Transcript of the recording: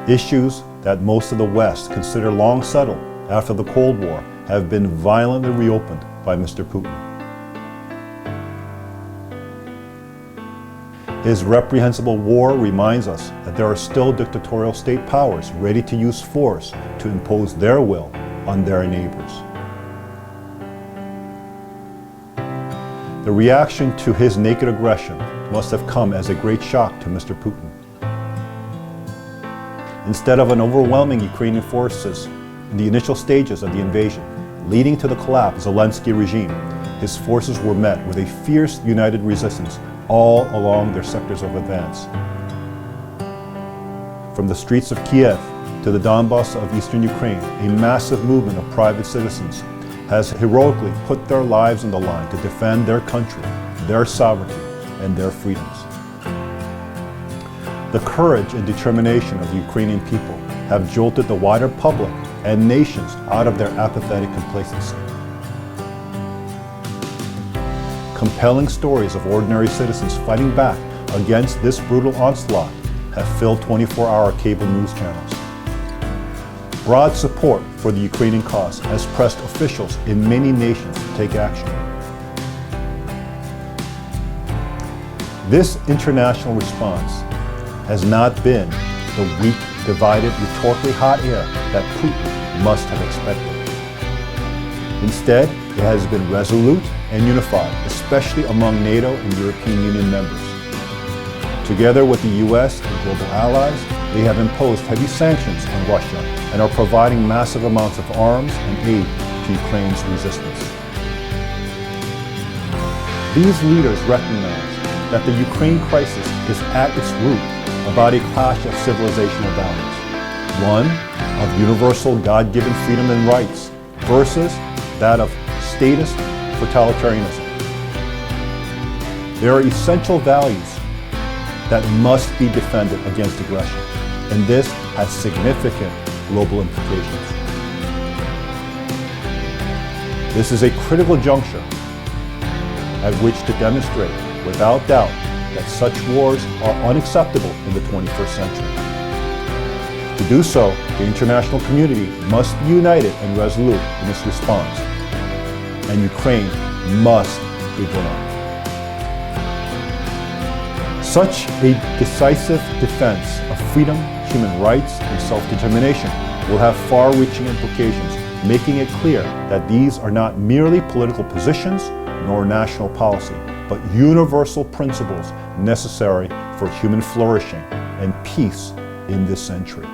Issues that most of the West consider long settled after the Cold War have been violently reopened by Mr. Putin. His reprehensible war reminds us that there are still dictatorial state powers ready to use force to impose their will on their neighbors. The reaction to his naked aggression must have come as a great shock to Mr. Putin. Instead of an overwhelming Ukrainian forces in the initial stages of the invasion, leading to the collapse of the Zelensky regime, his forces were met with a fierce united resistance all along their sectors of advance. From the streets of Kiev to the Donbass of eastern Ukraine, a massive movement of private citizens has heroically put their lives on the line to defend their country, their sovereignty, and their freedoms. The courage and determination of the Ukrainian people have jolted the wider public and nations out of their apathetic complacency. Compelling stories of ordinary citizens fighting back against this brutal onslaught have filled 24-hour cable news channels. Broad support for the Ukrainian cause has pressed officials in many nations to take action. This international response has not been the weak, divided, rhetorically hot air that Putin must have expected. Instead, it has been resolute and unified, especially among NATO and European Union members. Together with the US and global allies, they have imposed heavy sanctions on Russia and are providing massive amounts of arms and aid to Ukraine's resistance. These leaders recognize that the Ukraine crisis is at its root about a clash of civilizational values. One of universal God-given freedom and rights versus that of statist totalitarianism. There are essential values that must be defended against aggression, and this has significant global implications. This is a critical juncture at which to demonstrate without doubt that such wars are unacceptable in the 21st century. To do so, the international community must be united and resolute in its response, and Ukraine must prevail. Such a decisive defense of freedom, human rights, and self-determination will have far-reaching implications, making it clear that these are not merely political positions nor national policy, but universal principles necessary for human flourishing and peace in this century.